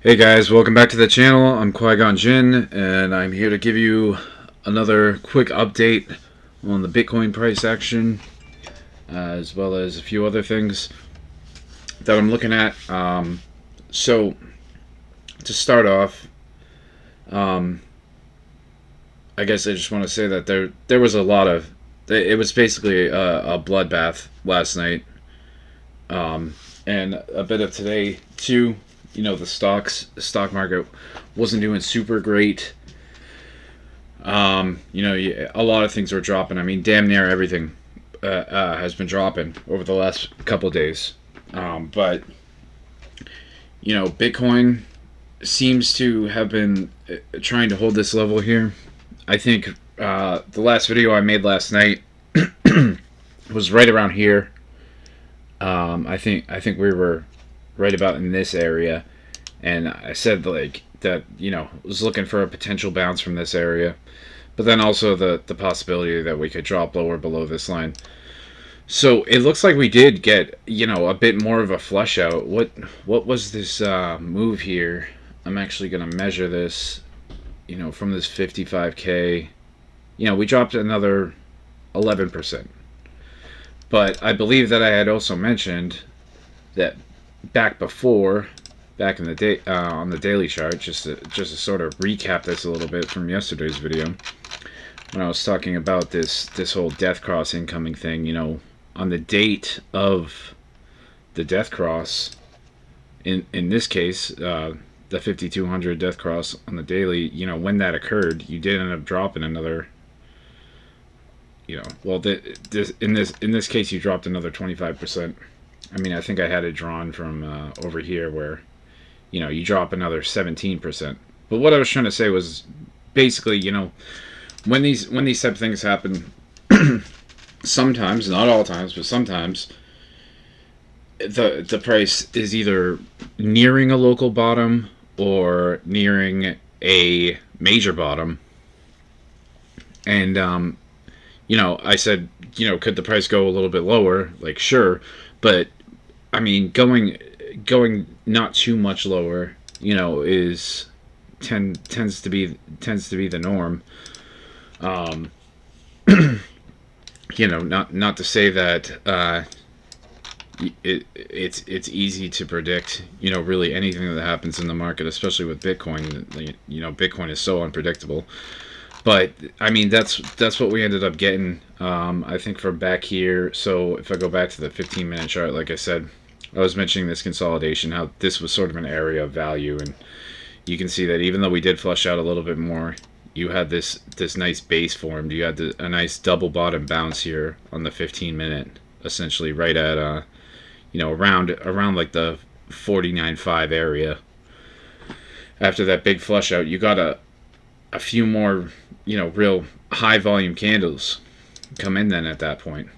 Hey guys, welcome back to the channel. I'm Qui-Gon Jinn, and I'm here to give you another quick update on the Bitcoin price action, as well as a few other things that I'm looking at. So, to start off, um, I guess I just want to say that there was a lot of it was basically a bloodbath last night, and a bit of today too. You know, the stock market wasn't doing super great. A lot of things were dropping. I mean, damn near everything has been dropping over the last couple of days. But Bitcoin seems to have been trying to hold this level here. I think the last video I made last night was right around here. I think we were right about in this area, and I said like that. Was looking for a potential bounce from this area, but then also the possibility that we could drop lower below this line. So it looks like we did get a bit more of a flush out. What was this move here? I'm actually gonna measure this. From this 55K. We dropped another 11%. But I believe that I had also mentioned that back before, back in the day on the daily chart, just to sort of recap this a little bit from yesterday's video, when I was talking about this whole death cross incoming thing. On the date of the death cross, in this case, the 5200 death cross on the daily, when that occurred, you did end up dropping another. In this case, you dropped another 25%. I mean, I think I had it drawn from over here where, you drop another 17%. But what I was trying to say was basically, when these type of things happen, sometimes, not all times, but sometimes, the price is either nearing a local bottom or nearing a major bottom. And I said, could the price go a little bit lower? Like, sure, but I mean, going not too much lower, is tends to be the norm. Um, not to say that it's easy to predict, really anything that happens in the market, especially with Bitcoin. Bitcoin is so unpredictable. But I mean, that's what we ended up getting. I think from back here. So if I go back to the 15-minute chart, like I said, I was mentioning this consolidation, how this was sort of an area of value, and you can see that even though we did flush out a little bit more, you had this nice base formed. You had a nice double bottom bounce here on the 15-minute, essentially right at around like the 49.5 area. After that big flush out, you got a few more, real high volume candles come in then at that point.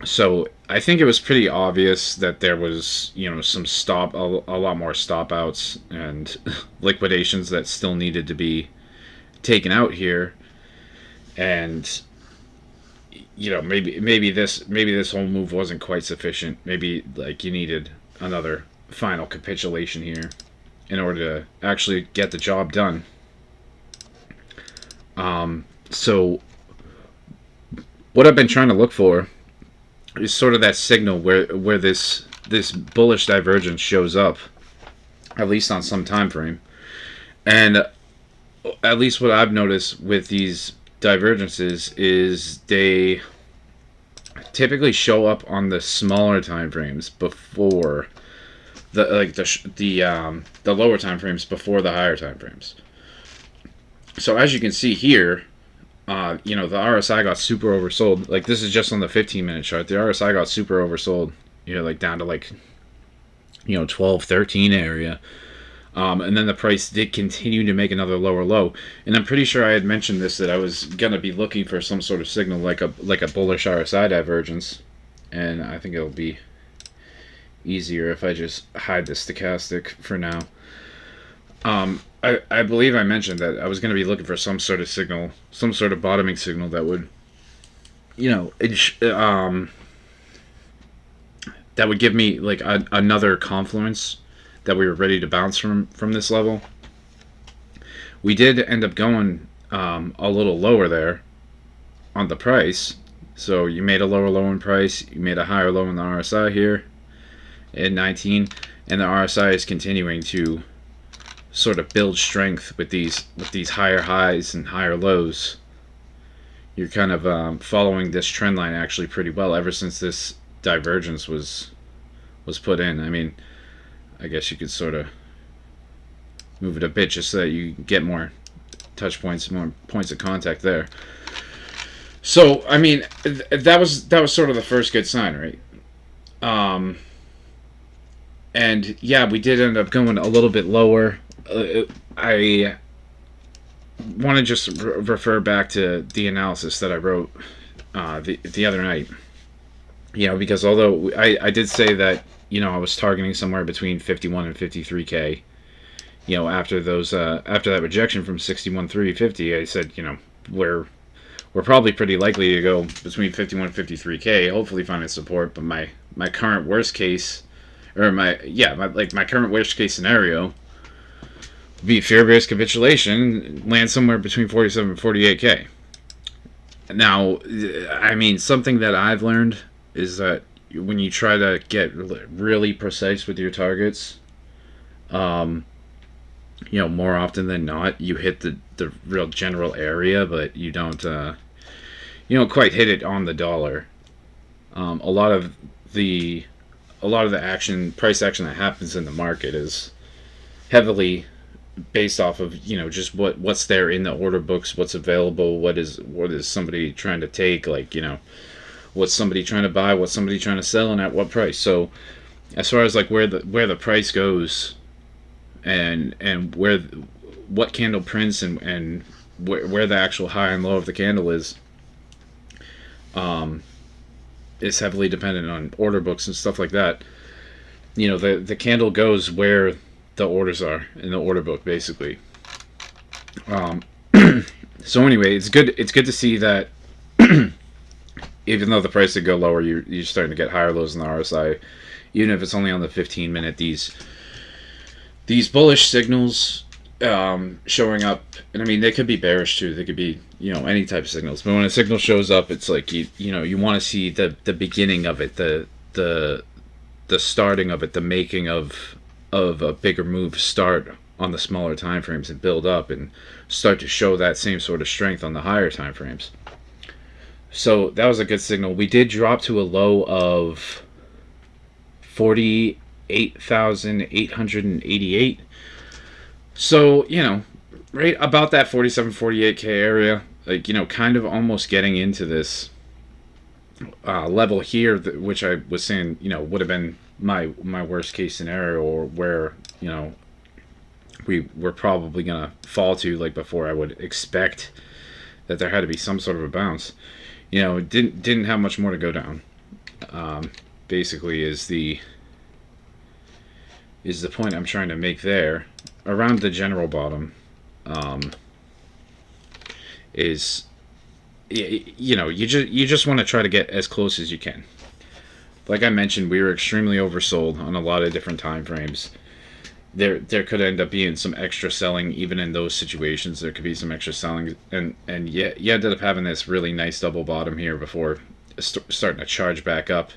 So I think it was pretty obvious that there was, some a lot more stop outs and liquidations that still needed to be taken out here. And maybe this whole move wasn't quite sufficient. Maybe like you needed another final capitulation here in order to actually get the job done. So what I've been trying to look for is sort of that signal where this bullish divergence shows up, at least on some time frame. And at least what I've noticed with these divergences is they typically show up on the smaller time frames before the lower time frames before the higher time frames. So as you can see here, the RSI got super oversold. Like, this is just on the 15-minute chart. The RSI got super oversold. Like down to like 12, 13 area. And then the price did continue to make another lower low. And I'm pretty sure I had mentioned this, that I was gonna be looking for some sort of signal like a bullish RSI divergence. And I think it'll be easier if I just hide the stochastic for now. I believe I mentioned that I was going to be looking for some sort of signal, some sort of bottoming signal that would, that would give me like another confluence that we were ready to bounce from this level. We did end up going a little lower there on the price. So you made a lower low in price, you made a higher low in the RSI here at 19, and the RSI is continuing to sort of build strength with these higher highs and higher lows. You're kind of following this trend line actually pretty well ever since this divergence was put in. I mean, I guess you could sort of move it a bit just so that you get more touch points, more points of contact there. So I mean, that was sort of the first good sign, right? And yeah, we did end up going a little bit lower. I want to just refer back to the analysis that I wrote the other night. You know, because although I did say that, you know, I was targeting somewhere between 51 and 53K. You know, after that rejection from 61,350, I said, you know, we're probably pretty likely to go between 51 and 53K, hopefully finding support. But my current worst case, or my current worst case scenario would be fear-based capitulation, land somewhere between 47 and 48K. Now, I mean, something that I've learned is that when you try to get really precise with your targets, you know, more often than not, you hit the real general area, but you don't quite hit it on the dollar. A lot of the price action that happens in the market is heavily based off of, you know, just what's there in the order books, what's available, what is somebody trying to take, like, you know, what's somebody trying to buy, what's somebody trying to sell, and at what price. So as far as like where the price goes, and what candle prints and where the actual high and low of the candle is heavily dependent on order books and stuff like that. You know, the candle goes where the orders are in the order book, basically. So anyway, it's good to see that even though the price did go lower, you're starting to get higher lows in the RSI, even if it's only on the 15-minute. These bullish signals showing up, and I mean, they could be bearish too. They could be, you know, any type of signals. But when a signal shows up, it's like you want to see the beginning of it, the starting of it, the making of a bigger move start on the smaller time frames and build up and start to show that same sort of strength on the higher time frames. So that was a good signal. We did drop to a low of 48,888. So, you know, right about that 47, 48K area, like, you know, kind of almost getting into this level here, which I was saying, you know, would have been my worst case scenario, or where, you know, we were probably going to fall to, like before. I would expect that there had to be some sort of a bounce. You know, it didn't have much more to go down. Basically is the point I'm trying to make there. Around the general bottom is, you know, you just want to try to get as close as you can. Like I mentioned, we were extremely oversold on a lot of different time frames. There could end up being some extra selling even in those situations. There could be some extra selling, and you ended up having this really nice double bottom here before starting to charge back up.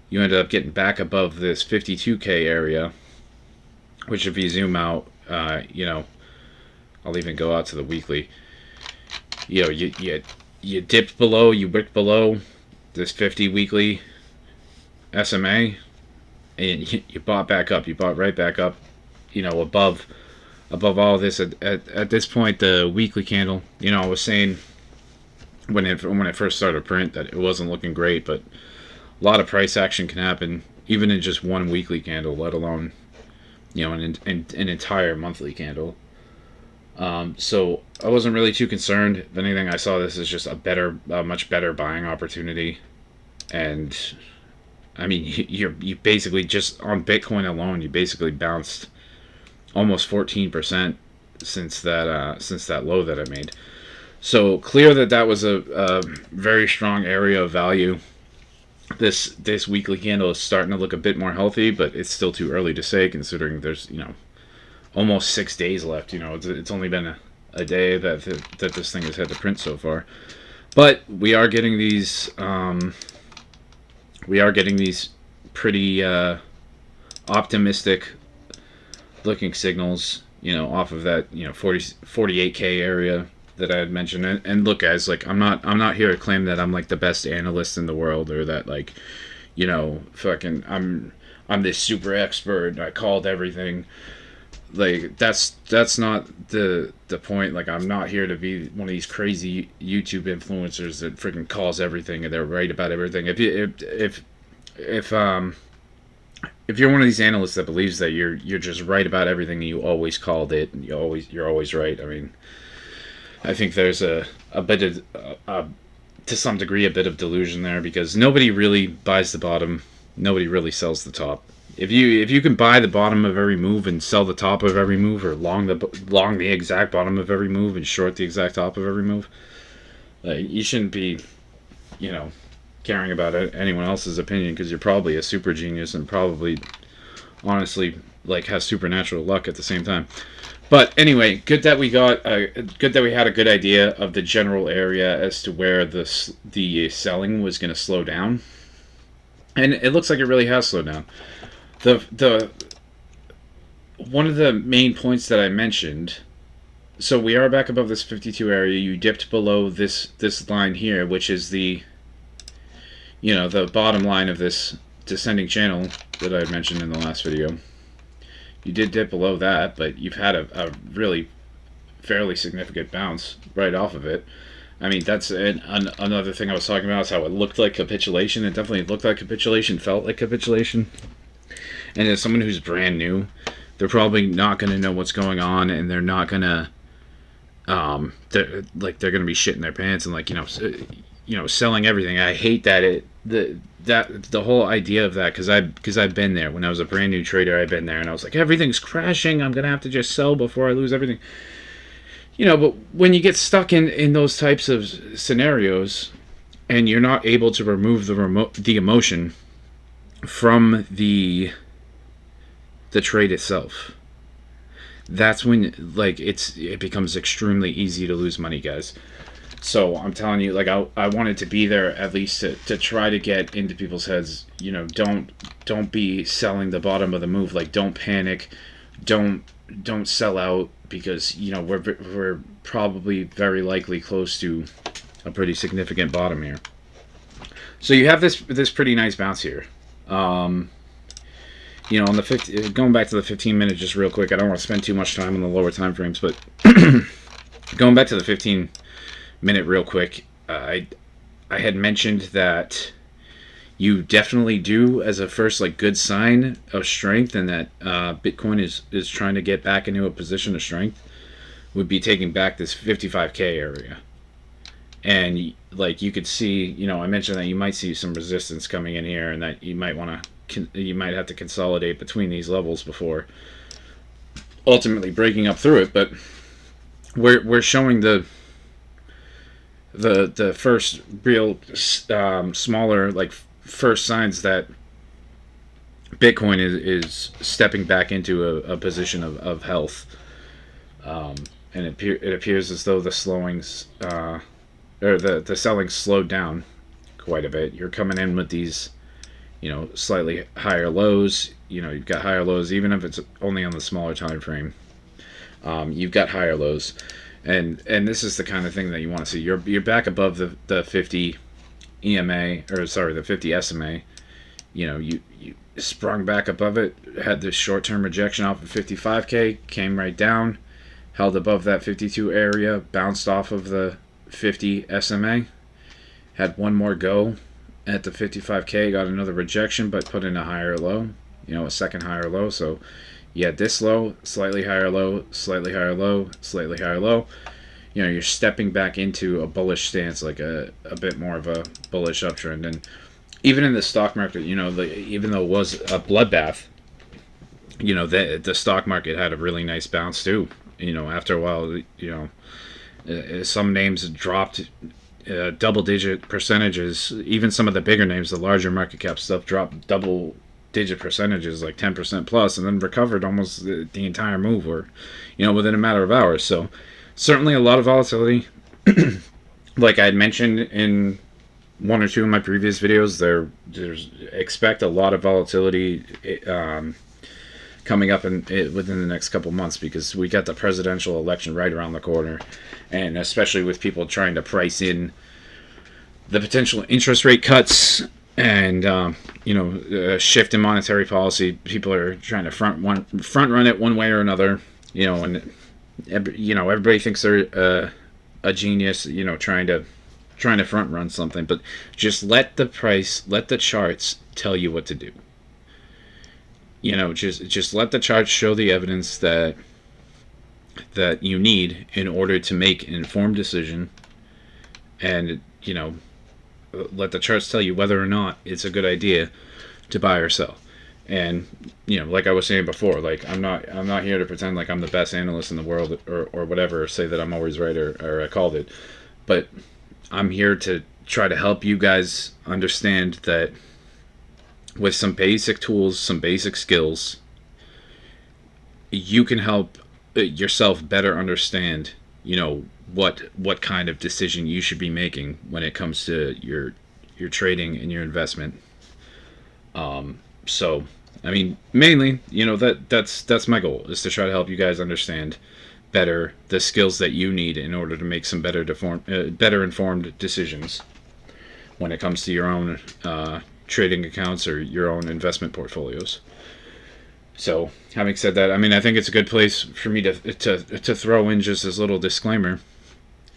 You ended up getting back above this 52K area, which if you zoom out, you know, I'll even go out to the weekly. You know, you dipped below, you wicked below this 50 weekly SMA, and you bought back up. You bought right back up, you know, above all of this. At this point, the weekly candle, you know, I was saying when it first started to print that it wasn't looking great, but a lot of price action can happen even in just one weekly candle, let alone, you know, an entire monthly candle. So I wasn't really too concerned. If anything, I saw this as just a much better buying opportunity. And I mean, you basically just on Bitcoin alone, you basically bounced almost 14% since that low that I made. So clear that was a very strong area of value. this weekly candle is starting to look a bit more healthy, but it's still too early to say considering there's almost 6 days left. It's only been a day that this thing has had to print so far, but we are getting these pretty optimistic looking signals, off of that 48K area that I had mentioned. And look, guys, like I'm not here to claim that I'm like the best analyst in the world, or that like fucking I'm this super expert and I called everything. Like that's not the point. Like, I'm not here to be one of these crazy YouTube influencers that freaking calls everything and they're right about everything. If you're one of these analysts that believes that you're just right about everything and you always called it and you're always right, I mean, I think there's a bit of to some degree a bit of delusion there, because nobody really buys the bottom, nobody really sells the top. If you can buy the bottom of every move and sell the top of every move, or long the exact bottom of every move and short the exact top of every move, you shouldn't be, you know, caring about anyone else's opinion, because you're probably a super genius and probably honestly like has supernatural luck at the same time. But anyway, good that we had a good idea of the general area as to where the selling was going to slow down, and it looks like it really has slowed down. The one of the main points that I mentioned. So we are back above this 52 area. You dipped below this line here, which is the bottom line of this descending channel that I mentioned in the last video. You did dip below that, but you've had a really fairly significant bounce right off of it. I mean, that's another thing I was talking about, is how it looked like capitulation. It definitely looked like capitulation, felt like capitulation. And as someone who's brand new, they're probably not going to know what's going on, and they're not going to they're going to be shitting their pants and selling everything. I hate that the whole idea of that, because I've been there when I was a brand new trader. I've been there and I was like, everything's crashing, I'm gonna have to just sell before I lose everything. But when you get stuck in those types of scenarios and you're not able to remove the emotion from the trade itself, that's when it becomes extremely easy to lose money, guys. So I'm telling you, I wanted to be there at least to try to get into people's heads. Don't be selling the bottom of the move. Don't panic, don't sell out, because we're probably very likely close to a pretty significant bottom here. So you have this pretty nice bounce here. On the going back to the 15-minute just real quick. I don't want to spend too much time on the lower time frames, but going back to the 15-minute real quick, I had mentioned that you definitely do, as a first good sign of strength, and that Bitcoin is trying to get back into a position of strength, would be taking back this 55K area. And you could see, I mentioned that you might see some resistance coming in here, and that you might have to consolidate between these levels before ultimately breaking up through it. But we're showing the first real smaller first signs that Bitcoin is stepping back into a position of health, and it appears as though the slowings or the selling slowed down quite a bit. You're coming in with these slightly higher lows. You've got higher lows even if it's only on the smaller time frame. You've got higher lows. And this is the kind of thing that you want to see. You're back above the 50 EMA, or sorry, the 50 SMA. You sprung back above it, had this short-term rejection off of 55K, came right down, held above that 52 area, bounced off of the 50 SMA, had one more go at the 55K, got another rejection, but put in a higher low, a second higher low. So you had this low, slightly higher low, slightly higher low, slightly higher low. You're stepping back into a bullish stance, like a bit more of a bullish uptrend. And even in the stock market, even though it was a bloodbath, the stock market had a really nice bounce too. After a while, some names dropped double digit percentages. Even some of the bigger names, the larger market cap stuff, dropped double digit percentages, like 10% plus, and then recovered almost the entire move, or within a matter of hours. So certainly a lot of volatility. Like I had mentioned in one or two of my previous videos, there's expect a lot of volatility coming up within the next couple months, because we got the presidential election right around the corner, and especially with people trying to price in the potential interest rate cuts and a shift in monetary policy. People are trying to front run it one way or another, and everybody thinks they're a genius, trying to front run something, but just let the charts tell you what to do. Just let the charts show the evidence that you need in order to make an informed decision, and let the charts tell you whether or not it's a good idea to buy or sell. And like I was saying before, like I'm not here to pretend like I'm the best analyst in the world, or whatever, or say that I'm always right, or I called it, but I'm here to try to help you guys understand that with some basic tools, some basic skills, you can help yourself better understand, what kind of decision you should be making when it comes to your trading and your investment. So, I mean, mainly, that's my goal, is to try to help you guys understand better the skills that you need in order to make some better informed decisions when it comes to your own trading accounts or your own investment portfolios. So, having said that, I mean, I think it's a good place for me to throw in just this little disclaimer.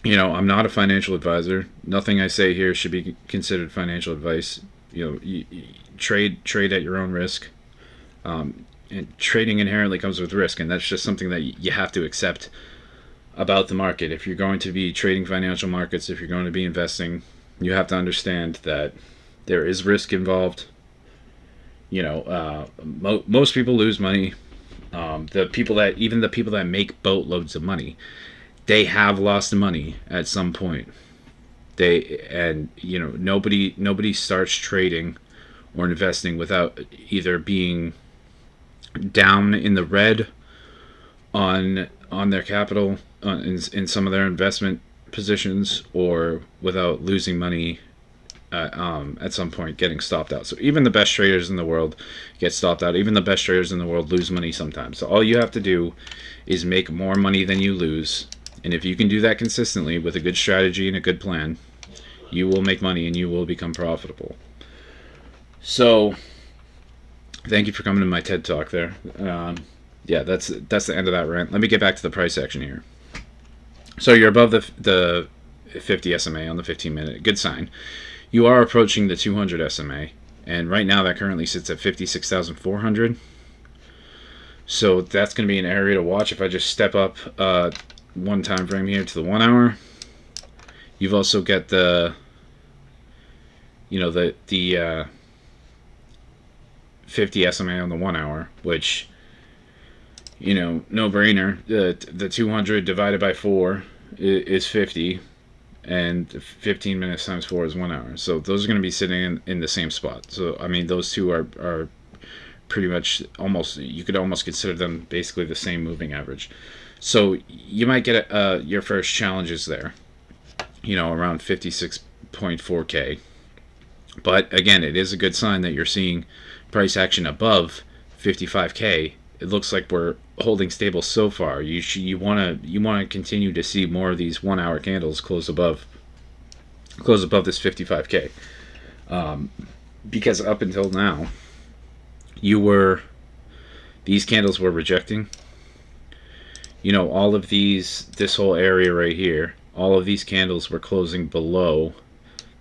I'm not a financial advisor. Nothing I say here should be considered financial advice. You trade at your own risk. And trading inherently comes with risk, and that's just something that you have to accept about the market. If you're going to be trading financial markets, if you're going to be investing, you have to understand that there is risk involved. Most people lose money. The people that make boatloads of money, they have lost money at some point. Nobody starts trading or investing without either being down in the red on their capital, in some of their investment positions, or without losing money at some point, getting stopped out. So even the best traders in the world get stopped out. Even the best traders in the world lose money sometimes. So all you have to do is make more money than you lose. And if you can do that consistently with a good strategy and a good plan, you will make money and you will become profitable. So thank you for coming to my TED Talk there. Yeah, that's the end of that rant. Let me get back to the price action here. So you're above the 50 SMA on the 15-minute. Good sign. You are approaching the 200 SMA, and right now that currently sits at 56,400. So that's going to be an area to watch. If I just step up one time frame here to the 1 hour, you've also got the 50 SMA on the 1 hour, which, no brainer. The 200 divided by 4 is 50. And 15 minutes times 4 is 1 hour. So those are going to be sitting in the same spot. So, I mean, those two are pretty much you could almost consider them basically the same moving average. So you might get your first challenges there, around 56.4K. But again, it is a good sign that you're seeing price action above 55K. It looks like we're holding stable so far. You want to continue to see more of these 1 hour candles close above this 55K, because up until now, these candles were rejecting. All of this whole area right here, all of these candles were closing below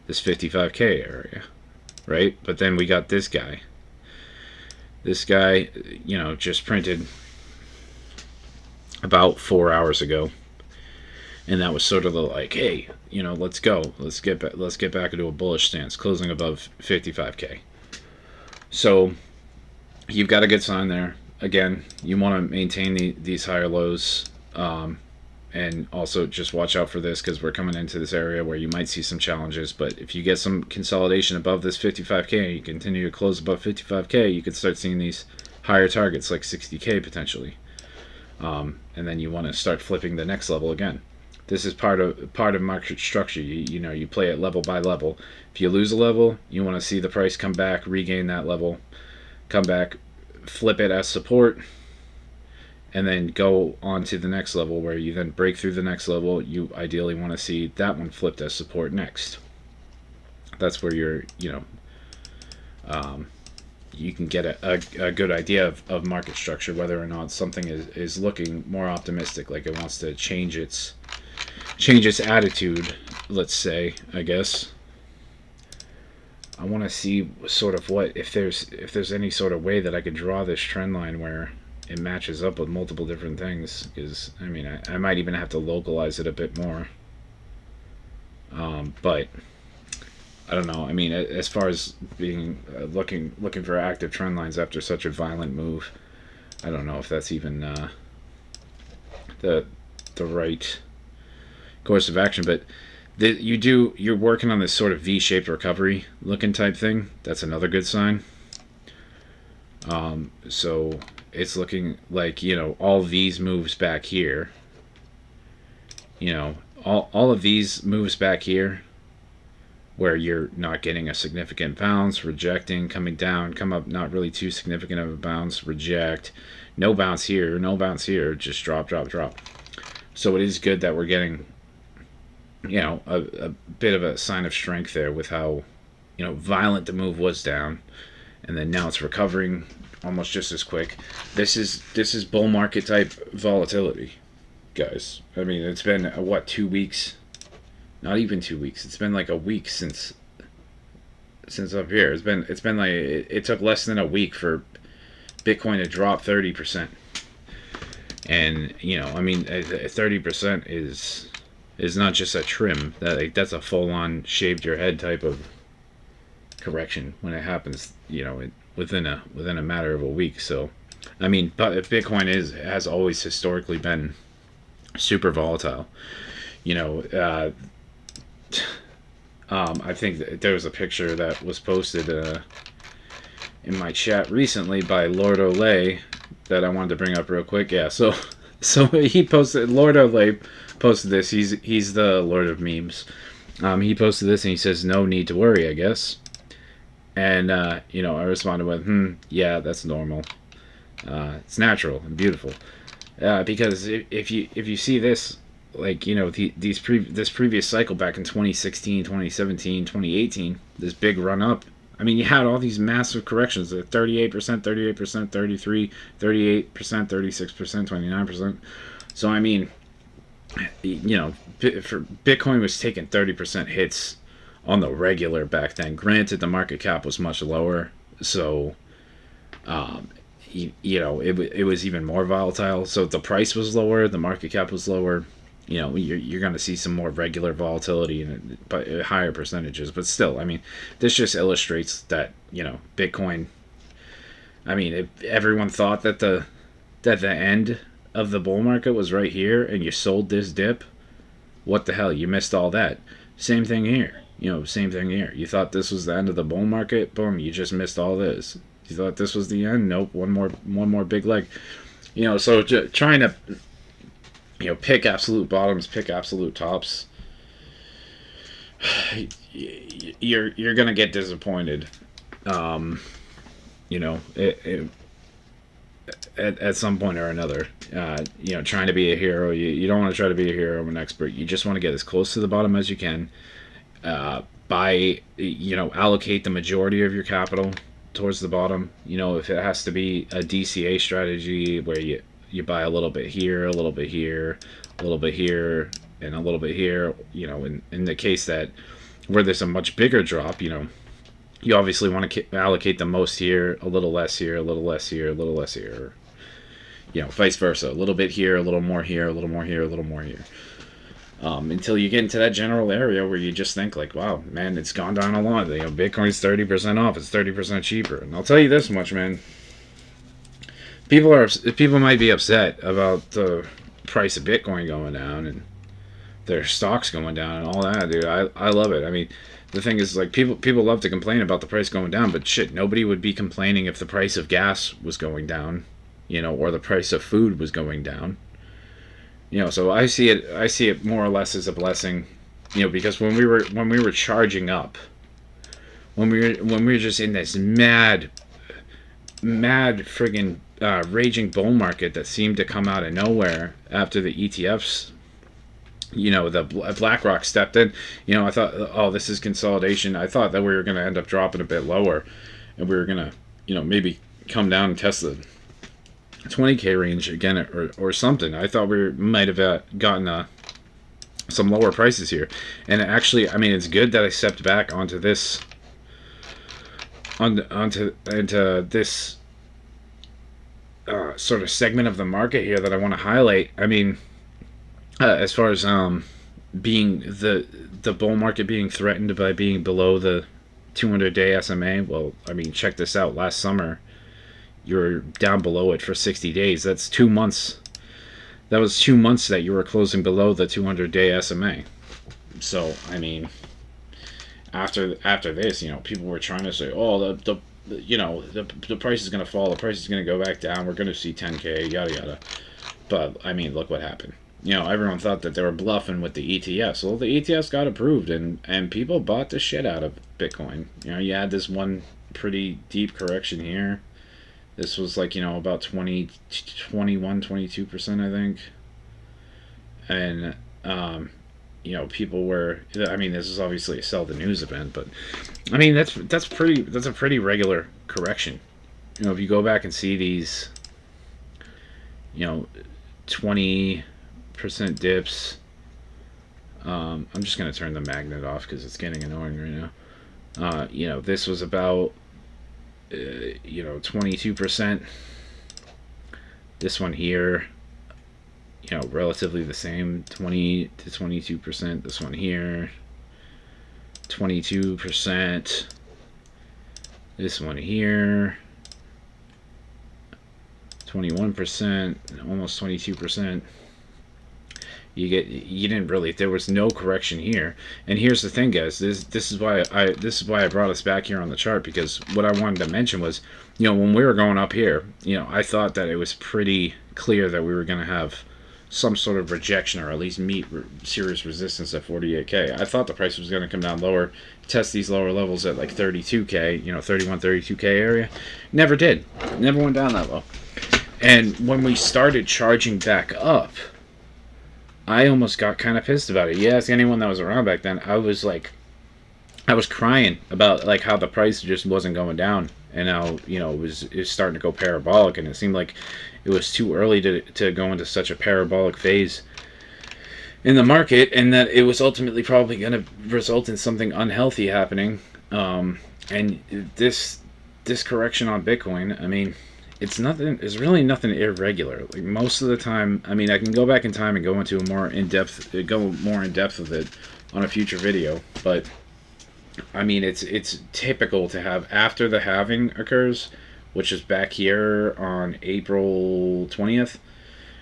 this 55K area, right? But then we got this guy. This guy, just printed about 4 hours ago, and that was sort of the like, hey, let's go, let's get back into a bullish stance, closing above 55K. So you've got a good sign there. Again, you want to maintain these higher lows. and also just watch out for this because we're coming into this area where you might see some challenges. But if you get some consolidation above this 55K and you continue to close above 55K, you could start seeing these higher targets like 60K potentially. And then you want to start flipping the next level again. This is part of market structure. You play it level by level. If you lose a level, you want to see the price come back, regain that level, come back, flip it as support, and then go on to the next level where you then break through the next level. You ideally want to see that one flipped as support next. That's where you can get a good idea of market structure, whether or not something is looking more optimistic, like it wants to change its attitude, let's say, I guess. I want to see sort of what if there's any sort of way that I could draw this trend line where it matches up with multiple different things, because I mean I might even have to localize it a bit more, but I don't know. I mean, as far as being looking for active trend lines after such a violent move, I don't know if that's even the right course of action. But you're working on this sort of V-shaped recovery looking type thing. That's another good sign. So it's looking like, all these moves back here. All of these moves back here, where you're not getting a significant bounce, rejecting, coming down, come up, not really too significant of a bounce, reject, no bounce here, just drop, drop, drop. So it is good that we're getting, a bit of a sign of strength there with how, violent the move was down, and then now it's recovering almost just as quick. This is bull market type volatility, guys. I mean, it's been 2 weeks? Not even 2 weeks. It's been like a week since up here. It's been like it took less than a week for Bitcoin to drop 30%. And I mean, 30% is not just a trim. That's a full on shaved your head type of correction when it happens. Within a matter of a week. So, I mean, but Bitcoin has always historically been super volatile. I think there was a picture that was posted in my chat recently by Lord Olay that I wanted to bring up real quick. Yeah, so he posted. Lord Olay posted this. He's the Lord of memes. He posted this and he says, "No need to worry, I guess." And I responded with, "Yeah, that's normal. It's natural and beautiful." Because if you see this, like, this previous cycle back in 2016, 2017, 2018, this big run up, I mean, you had all these massive corrections at 38%, 38%, 33%, 38%, 36%, 29%. So, I mean, for Bitcoin was taking 30% hits on the regular back then. Granted, the market cap was much lower, so it was even more volatile. So the price was lower, the market cap was lower. You're going to see some more regular volatility but higher percentages. But still, I mean, this just illustrates that Bitcoin. I mean, if everyone thought that the end of the bull market was right here, and you sold this dip, what the hell? You missed all that. Same thing here. Same thing here. You thought this was the end of the bull market? Boom! You just missed all this. You thought this was the end? Nope. One more big leg. So trying to pick absolute bottoms, pick absolute tops. You're gonna get disappointed. At some point or another. Trying to be a hero. You don't want to try to be a hero or an expert. You just want to get as close to the bottom as you can. Allocate the majority of your capital towards the bottom. If it has to be a DCA strategy where you buy a little bit here, a little bit here, a little bit here, and a little bit here. In the case that where there's a much bigger drop, you obviously want to allocate the most here, a little less here, a little less here, a little less here. Vice versa. A little bit here, a little more here, a little more here, a little more here. Until you get into that general area where you just think like, wow, man, it's gone down a lot. Bitcoin's 30% off. It's 30% cheaper. And I'll tell you this much, man. People might be upset about the price of Bitcoin going down and their stocks going down and all that, dude. I love it. I mean, the thing is, like, people love to complain about the price going down, but shit, nobody would be complaining if the price of gas was going down, or the price of food was going down. So I see it more or less as a blessing, because when we were charging up, when we were just in this mad friggin' raging bull market that seemed to come out of nowhere after the ETFs, the BlackRock stepped in. I thought, oh, this is consolidation. I thought that we were going to end up dropping a bit lower, and we were going to, maybe come down and test the 20K range again, or something. I thought we might have gotten some lower prices here, and actually, I mean, it's good that I stepped back onto this, into this sort of segment of the market here that I want to highlight. I mean, as far as being the bull market being threatened by being below the 200-day SMA. Well, I mean, check this out. Last summer, you're down below it for 60 days. That's 2 months. That was 2 months that you were closing below the 200-day SMA. So, I mean, after this, people were trying to say, oh, the price is going to fall. The price is going to go back down. We're going to see 10K, yada yada. But I mean, look what happened. Everyone thought that they were bluffing with the ETFs. Well, the ETFs got approved, and people bought the shit out of Bitcoin. You had this one pretty deep correction here. This was like, about 20, 21, 22%, I think. And, people were, I mean, this is obviously a sell the news event, but, I mean, that's a pretty regular correction. If you go back and see these, 20% dips. I'm just going to turn the magnet off because it's getting annoying right now. This was about 22%. This one here, relatively the same, 20 to 22%. This one here, 22%. This one here, 21%, almost 22%. You didn't really, there was no correction here. And here's the thing, guys, this is why I brought us back here on the chart, because what I wanted to mention was, when we were going up here, I thought that it was pretty clear that we were going to have some sort of rejection, or at least meet serious resistance at 48K. I thought the price was going to come down lower, test these lower levels at like 32K, 31, 32K area. Never did. Never went down that low. And when we started charging back up, I almost got kind of pissed about it. You ask anyone that was around back then, I was crying about like how the price just wasn't going down, and how it was starting to go parabolic, and it seemed like it was too early to go into such a parabolic phase in the market, and that it was ultimately probably going to result in something unhealthy happening. And this correction on Bitcoin, I mean, it's really nothing irregular. Like, most of the time, I mean, I can go back in time and go more in depth with it on a future video, but I mean, it's typical to have, after the halving occurs, which is back here on April 20th.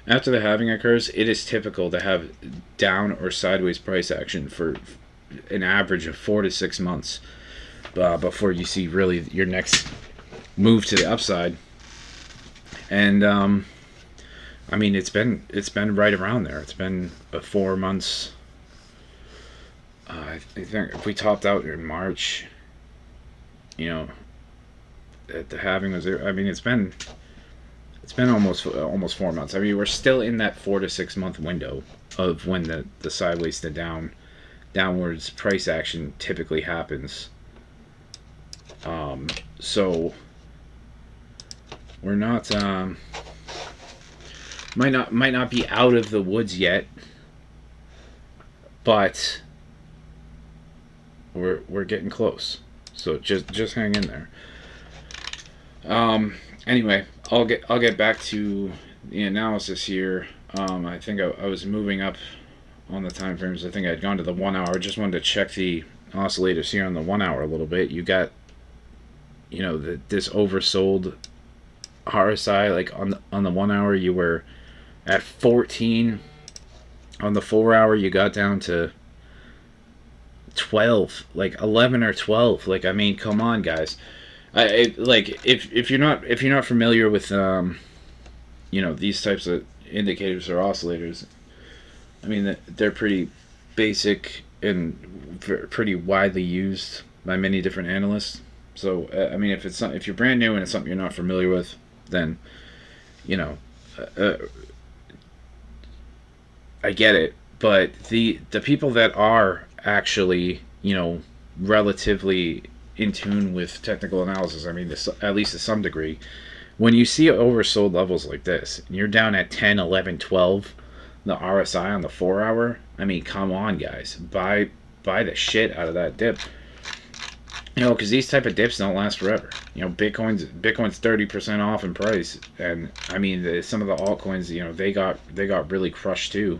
After the halving occurs, it is typical to have down or sideways price action for an average of 4 to 6 months before you see really your next move to the upside. And I mean, it's been right around there. It's been 4 months. I think if we topped out in March, at the halving was there. I mean, it's been almost 4 months. I mean, we're still in that 4 to 6 month window of when the sideways to downwards price action typically happens. So we're not might not be out of the woods yet, but we're getting close. So just hang in there. Anyway, I'll get back to the analysis here. I think I was moving up on the time frames. I think I'd gone to the 1 hour. Just wanted to check the oscillators here on the 1 hour a little bit. You got, this oversold RSI, like on the 1 hour, you were At 14 on the 4 hour, you got down to 12, like 11 or 12. Like, I mean, come on, guys. Like, if you're not familiar with these types of indicators or oscillators, I mean, they're pretty basic and pretty widely used by many different analysts. So, I mean, if you're brand new and it's something you're not familiar with, then you know, uh, I get it. But the people that are actually relatively in tune with technical analysis, I mean, this, at least to some degree, when you see oversold levels like this, and you're down at 10, 11, 12, the RSI on the 4 hour, I mean, come on, guys. Buy the shit out of that dip. Because these type of dips don't last forever. Bitcoin's 30% off in price, and I mean, some of the altcoins, they got really crushed too.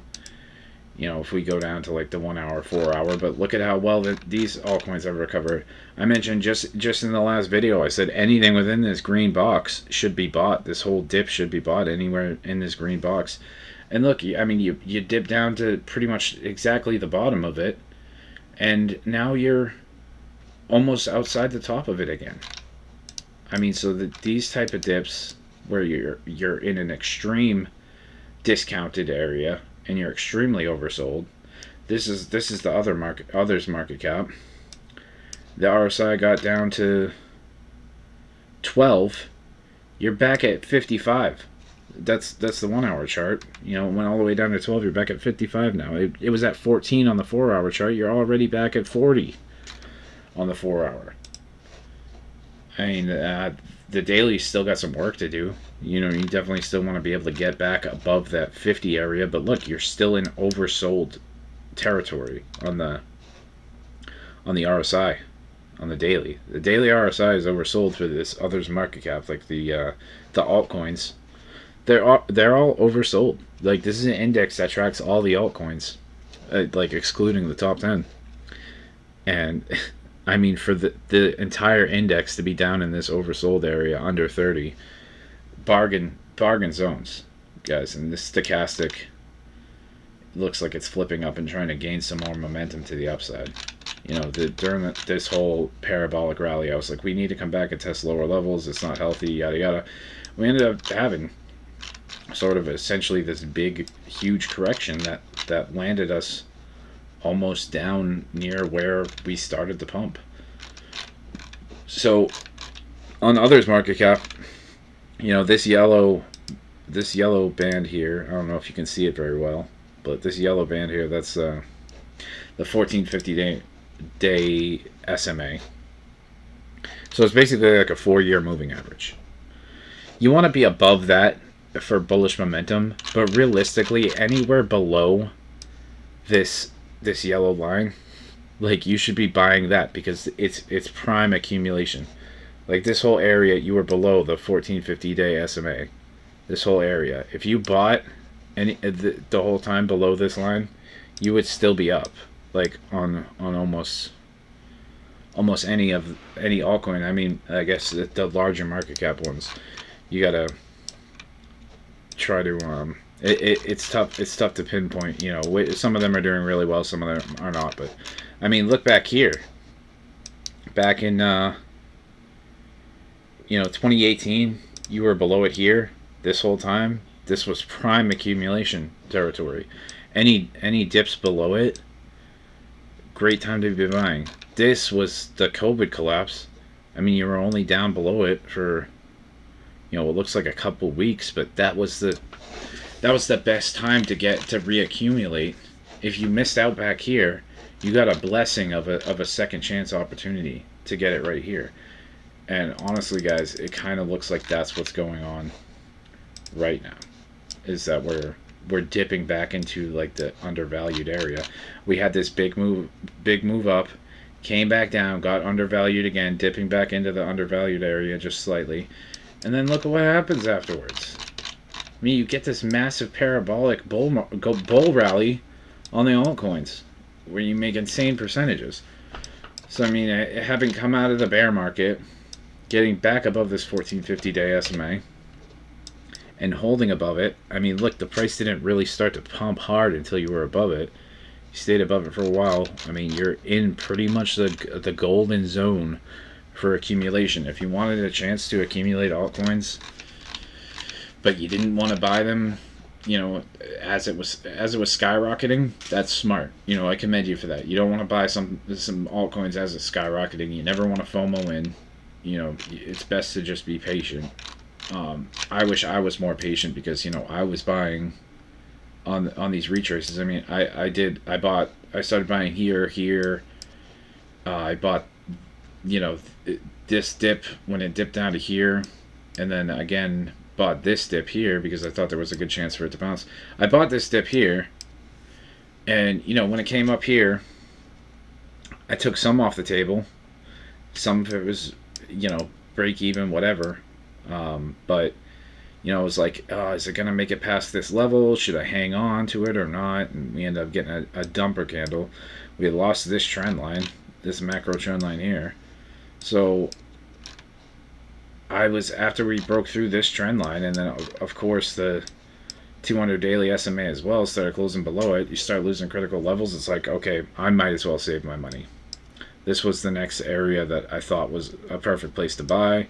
If we go down to like the 1 hour, 4 hour, but look at how well these altcoins have recovered. I mentioned just in the last video, I said anything within this green box should be bought. This whole dip should be bought anywhere in this green box. And look, I mean, you dip down to pretty much exactly the bottom of it, and now you're almost outside the top of it again. I mean, so these type of dips where you're in an extreme discounted area and you're extremely oversold. This is the others market cap. The RSI got down to 12. You're back at 55. That's the 1 hour chart. It went all the way down to 12. You're back at 55 now. It was at 14 on the 4 hour chart. You're already back at 40 on the 4 hour. I mean, the daily still got some work to do. You definitely still want to be able to get back above that 50 area. But look, you're still in oversold territory on the RSI, on the daily. The daily RSI is oversold for this others market cap, like the altcoins. They're all oversold. Like, this is an index that tracks all the altcoins, like excluding the top 10. And I mean, for the entire index to be down in this oversold area under 30, bargain zones, guys. And this stochastic looks like it's flipping up and trying to gain some more momentum to the upside. During this whole parabolic rally, I was like, we need to come back and test lower levels. It's not healthy, yada yada. We ended up having sort of essentially this big, huge correction that landed us almost down near where we started the pump. So on others market cap, this yellow band here, I don't know if you can see it very well, but this yellow band here, that's the 1450 day SMA. So it's basically like a 4-year moving average. You want to be above that for bullish momentum, but realistically, anywhere below this yellow line, like, you should be buying that because it's prime accumulation. Like, this whole area, you were below the 1450 day SMA. This whole area, if you bought the whole time below this line, you would still be up, like on almost any altcoin. I mean, I guess the larger market cap ones, you gotta try to it's tough to pinpoint. Some of them are doing really well, some of them are not. But I mean, look back here, back in 2018, you were below it here this whole time. This was prime accumulation territory. Any dips below it, great time to be buying. This was the COVID collapse. I mean, you were only down below it for it looks like a couple weeks, but that was the best time to reaccumulate. If you missed out back here, you got a blessing of a second chance opportunity to get it right here. And honestly, guys, it kind of looks like that's what's going on right now, is that we're dipping back into like the undervalued area. We had this big move up, came back down, got undervalued again, dipping back into the undervalued area just slightly, and then look at what happens afterwards. I mean, you get this massive parabolic bull rally on the altcoins where you make insane percentages. So I mean, having come out of the bear market, getting back above this 1450 day SMA, and holding above it. I mean, look, the price didn't really start to pump hard until you were above it. You stayed above it for a while. I mean, you're in pretty much the golden zone for accumulation. If you wanted a chance to accumulate altcoins, but you didn't want to buy them, as it was skyrocketing, that's smart. I commend you for that. You don't want to buy some altcoins as it's skyrocketing. You never want to FOMO in. It's best to just be patient. I wish I was more patient because I was buying on these retraces. I mean, I started buying here. I bought this dip when it dipped down to here, and then again bought this dip here because I thought there was a good chance for it to bounce. I bought this dip here, and when it came up here, I took some off the table. Some of it was break even, whatever. But it was like, is it gonna make it past this level? Should I hang on to it or not? And we ended up getting a dumper candle. We had lost this trend line, this macro trend line here. So after we broke through this trend line, and then of course the 200 daily SMA as well started closing below it. You start losing critical levels. It's like, okay, I might as well save my money. This was the next area that I thought was a perfect place to buy.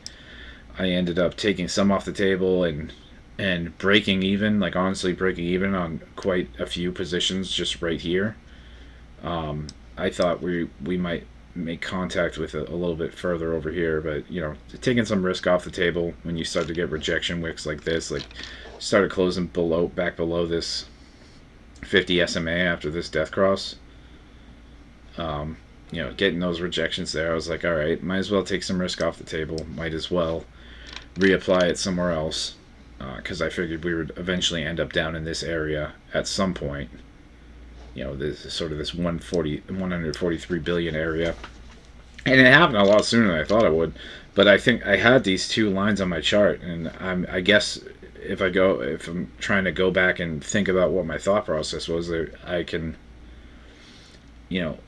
I ended up taking some off the table and breaking even, like honestly breaking even on quite a few positions just right here. I thought we might make contact with it a little bit further over here, but taking some risk off the table when you start to get rejection wicks like this, like started closing back below this 50 SMA after this death cross. Getting those rejections there, I was like, all right, might as well take some risk off the table. Might as well reapply it somewhere else, because I figured we would eventually end up down in this area at some point. This sort of this 143 billion area, and it happened a lot sooner than I thought it would. But I think I had these two lines on my chart, and I guess if I'm trying to go back and think about what my thought process was, I can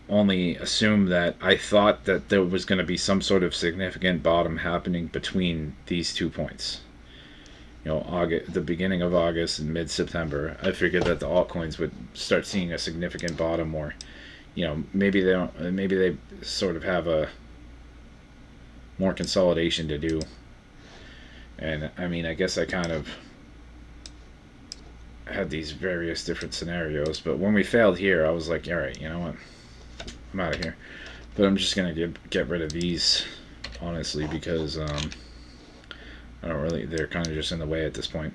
only assume that I thought that there was going to be some sort of significant bottom happening between these 2 points. The beginning of August and mid-September. I figured that the altcoins would start seeing a significant bottom, or maybe they don't. Maybe they sort of have a more consolidation to do. And I mean, I guess I kind of had these various different scenarios, but when we failed here, I was like, all right, you know what, I'm out of here. But I'm just gonna get rid of these, honestly, because I don't really, they're kind of just in the way at this point.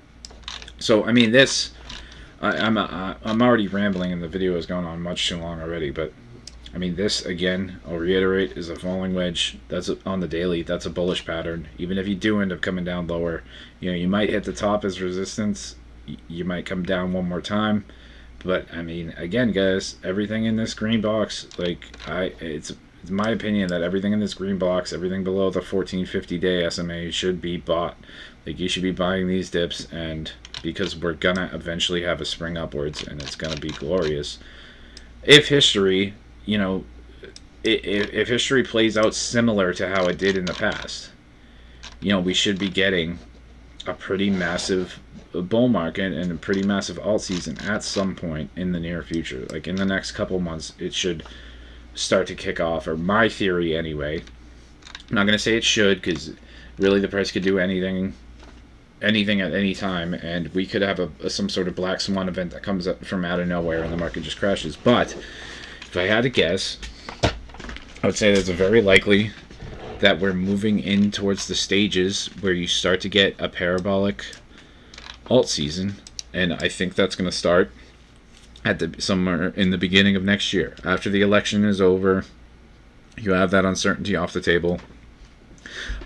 So I mean, this I'm already rambling, and the video is going on much too long already. But I mean, this again, I'll reiterate, is a falling wedge. That's on the daily. That's a bullish pattern. Even if you do end up coming down lower, you might hit the top as resistance. You might come down one more time, but I mean, again, guys, everything in this green box, like it's my opinion that everything in this green box, everything below the 1450 day SMA should be bought. Like, you should be buying these dips, and because we're gonna eventually have a spring upwards, and it's gonna be glorious. If history, if history plays out similar to how it did in the past, we should be getting a pretty massive bull market and a pretty massive alt season at some point in the near future. Like in the next couple months, it should start to kick off, or my theory anyway. I'm not going to say it should, because really the price could do anything at any time, and we could have some sort of black swan event that comes up from out of nowhere and the market just crashes. But if I had to guess, I would say there's a very likely that we're moving in towards the stages where you start to get a parabolic alt season, and I think that's going to start at somewhere in the beginning of next year. After the election is over, you have that uncertainty off the table.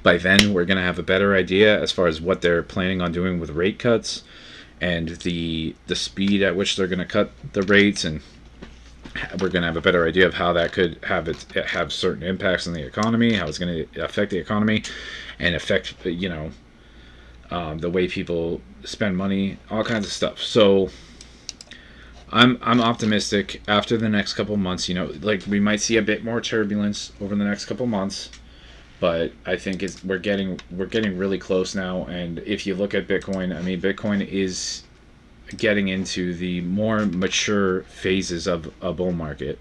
By then, we're going to have a better idea as far as what they're planning on doing with rate cuts, and the speed at which they're going to cut the rates, and we're going to have a better idea of how that could have certain impacts on the economy, how it's going to affect the economy, and affect the way people spend money, all kinds of stuff. So I'm optimistic after the next couple months. Like, we might see a bit more turbulence over the next couple months. but I think we're getting really close now. And if you look at Bitcoin, I mean, Bitcoin is getting into the more mature phases of a bull market.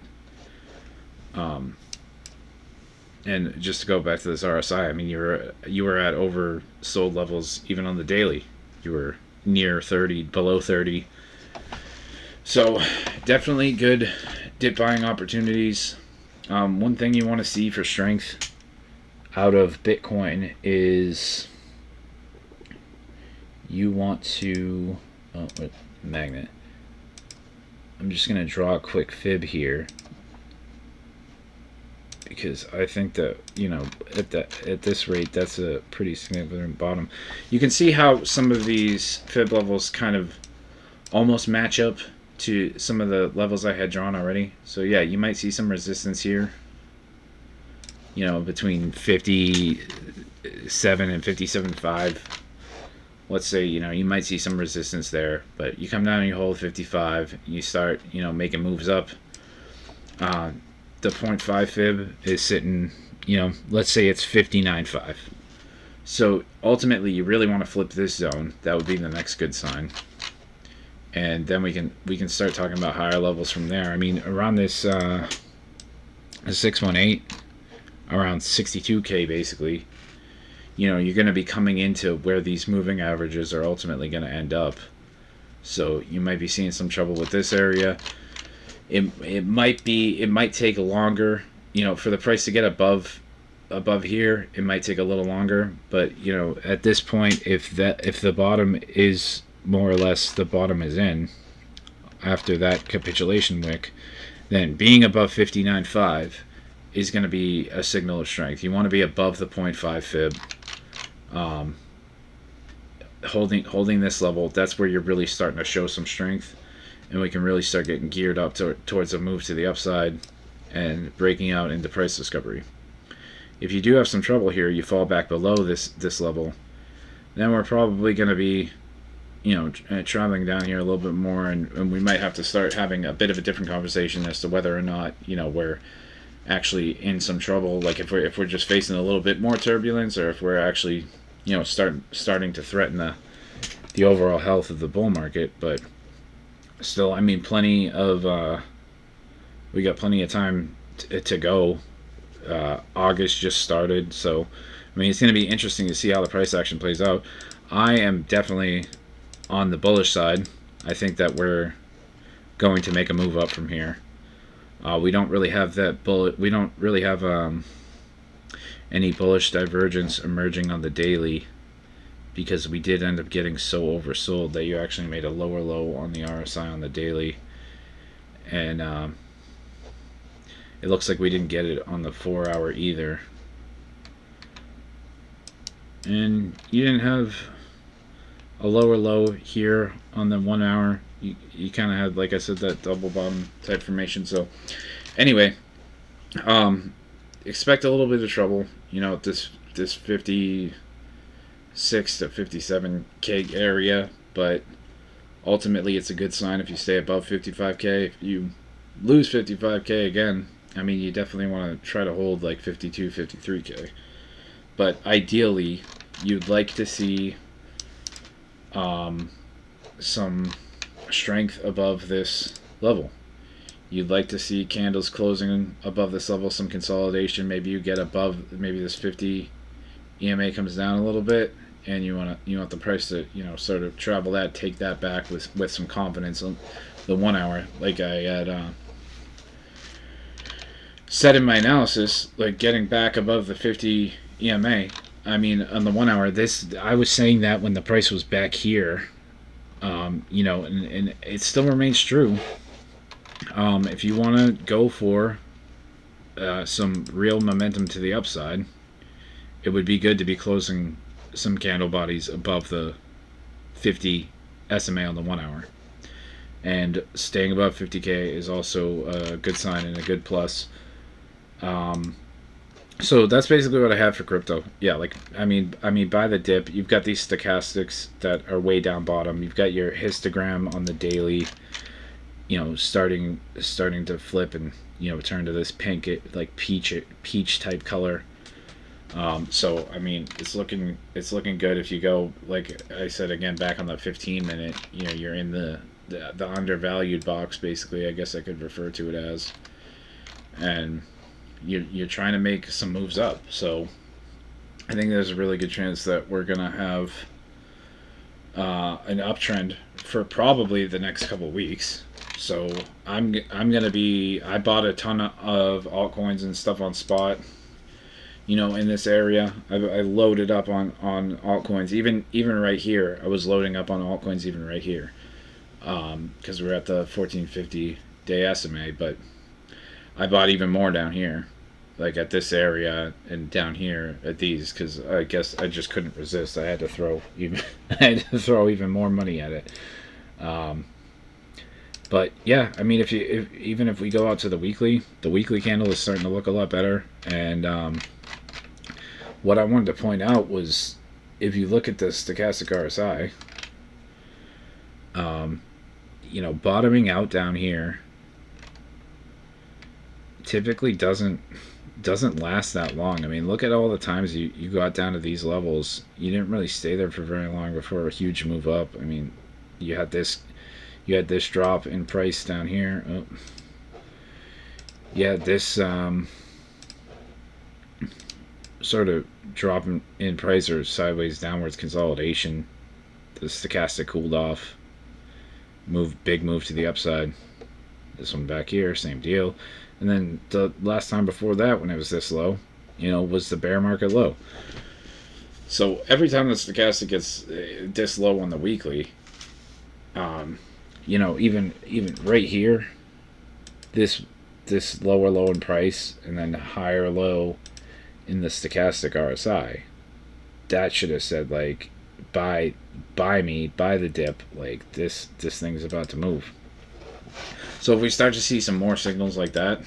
Um, and just to go back to this RSI, I mean, you were at oversold levels even on the daily. You were near 30, below 30. So definitely good dip buying opportunities. One thing you want to see for strength out of Bitcoin is you want to magnet. I'm just gonna draw a quick fib here because I think that at this rate that's a pretty significant bottom. You can see how some of these fib levels kind of almost match up to some of the levels I had drawn already. So yeah, you might see some resistance here. Between 57 and 57.5. Let's say you might see some resistance there, but you come down and you hold 55. You start making moves up. The 0.5 fib is sitting, let's say it's 59.5. So ultimately, you really want to flip this zone. That would be the next good sign, and then we can start talking about higher levels from there. I mean, around this 618, around 62K basically. You're going to be coming into where these moving averages are ultimately going to end up. So you might be seeing some trouble with this area. It might take longer, for the price to get above here. It might take a little longer, but at this point, if the bottom is more or less the bottom is in after that capitulation wick, then being above 59.5 is going to be a signal of strength. You want to be above the 0.5 fib. Holding this level, that's where you're really starting to show some strength, and we can really start getting geared up towards a move to the upside and breaking out into price discovery. If you do have some trouble here, you fall back below this level, then we're probably going to be traveling down here a little bit more, and we might have to start having a bit of a different conversation as to whether or not we're actually in some trouble, like if we're just facing a little bit more turbulence, or if we're actually starting to threaten the overall health of the bull market. But still, I mean, we got plenty of time to go. August just started, so I mean, it's going to be interesting to see how the price action plays out. I am definitely on the bullish side. I think that we're going to make a move up from here. We don't really have We don't really have any bullish divergence emerging on the daily, because we did end up getting so oversold that you actually made a lower low on the RSI on the daily, and it looks like we didn't get it on the 4-hour either. And you didn't have a lower low here on the 1 hour. You kind of had, like I said, that double bottom type formation. So anyway, expect a little bit of trouble, this 56 to 57K area, but ultimately it's a good sign if you stay above 55K. If you lose 55K again, I mean, you definitely want to try to hold like 52, 53K. But ideally, you'd like to see some strength above this level. You'd like to see candles closing above this level, some consolidation. Maybe you get above, maybe this 50 EMA comes down a little bit, and you want the price to sort of travel that, take that back with some confidence on the 1 hour, like I had said in my analysis, like getting back above the 50 EMA. I mean, on the 1 hour, I was saying that when the price was back here, and it still remains true. If you want to go for some real momentum to the upside, it would be good to be closing some candle bodies above the 50 SMA on the 1 hour. And staying above 50K is also a good sign and a good plus. So that's basically what I have for crypto. Yeah, I mean, by the dip, you've got these stochastics that are way down bottom. You've got your histogram on the daily, starting to flip and turn to this pink, like peach type color. So I mean, it's looking good. If you go, like I said again, back on the 15 minute, you're in the undervalued box, basically. I guess I could refer to it as, and you're trying to make some moves up. So I think there's a really good chance that we're gonna have an uptrend for probably the next couple weeks. So I'm gonna be. I bought a ton of altcoins and stuff on spot. In this area, I loaded up on altcoins. Even right here, I was loading up on altcoins even right here, because we're at the 1450 day SMA. But I bought even more down here, like at this area and down here at these, because I guess I just couldn't resist. I had to throw even I had to throw even more money at it. Um, but yeah, I mean, even if we go out to the weekly candle is starting to look a lot better. And what I wanted to point out was, if you look at the stochastic RSI, bottoming out down here typically doesn't last that long. I mean, look at all the times you got down to these levels. You didn't really stay there for very long before a huge move up. I mean, you had this you had this drop in price down here. Oh. You had this sort of drop in price or sideways downwards consolidation. The stochastic cooled off. Big move to the upside. This one back here, same deal. And then the last time before that, when it was this low, was the bear market low. So every time the stochastic gets this low on the weekly, even right here, this lower low in price and then higher low in the stochastic RSI, that should have said, like, buy the dip. Like, this thing's about to move. So if we start to see some more signals like that,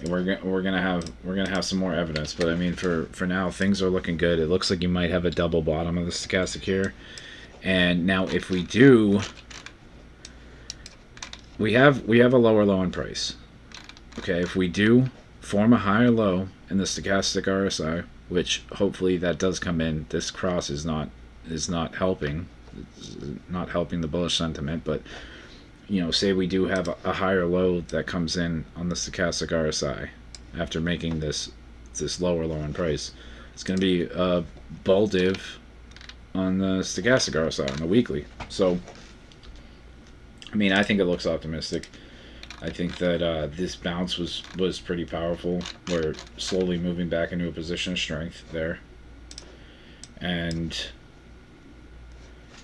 we're gonna have some more evidence. But I mean, for now, things are looking good. It looks like you might have a double bottom of the stochastic here. And now, if we do, we have a lower low in price. Okay, if we do form a higher low in the stochastic RSI, which hopefully that does come in. This cross is not helping. It's not helping the bullish sentiment, but say we do have a higher low that comes in on the stochastic RSI after making this lower low in price, it's going to be a bull div on the stochastic RSI on the weekly. So, I mean, I think it looks optimistic. I think that this bounce was pretty powerful. We're slowly moving back into a position of strength there. And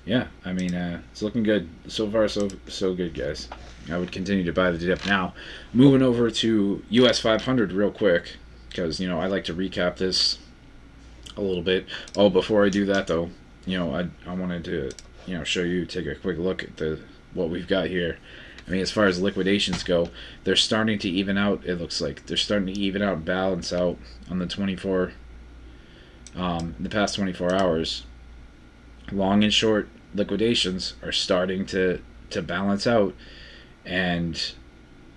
yeah, I mean, it's looking good. So far, so good, guys. I would continue to buy the dip. Now, moving over to US 500 real quick, because, I like to recap this a little bit. Oh, before I do that, though, I wanted to, take a quick look at what we've got here. I mean, as far as liquidations go, they're starting to even out. It looks like they're starting to even out and balance out on the the past 24 hours. Long and short liquidations are starting to balance out, and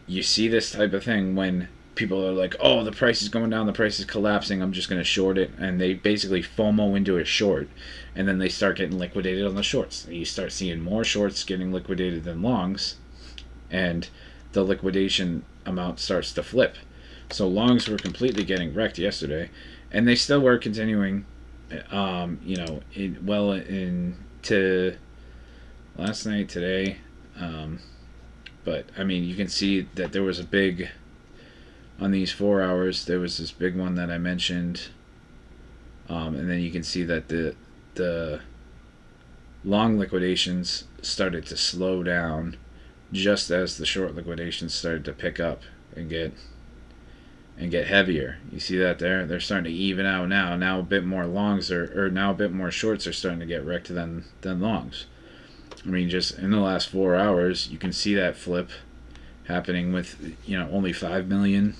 you see this type of thing when people are like, oh, the price is going down, the price is collapsing, I'm just going to short it, and they basically FOMO into a short, and then they start getting liquidated on the shorts. You start seeing more shorts getting liquidated than longs, and the liquidation amount starts to flip. So longs were completely getting wrecked yesterday, and they still were continuing, into last night, today. But I mean, you can see that there was a big, on these 4 hours, there was this big one that I mentioned, and then you can see that the long liquidations started to slow down just as the short liquidations started to pick up and get heavier. You see that there? They're starting to even out now. Now a bit more longs or now a bit more shorts are starting to get wrecked than longs. I mean, just in the last 4 hours, you can see that flip happening with, only 5 million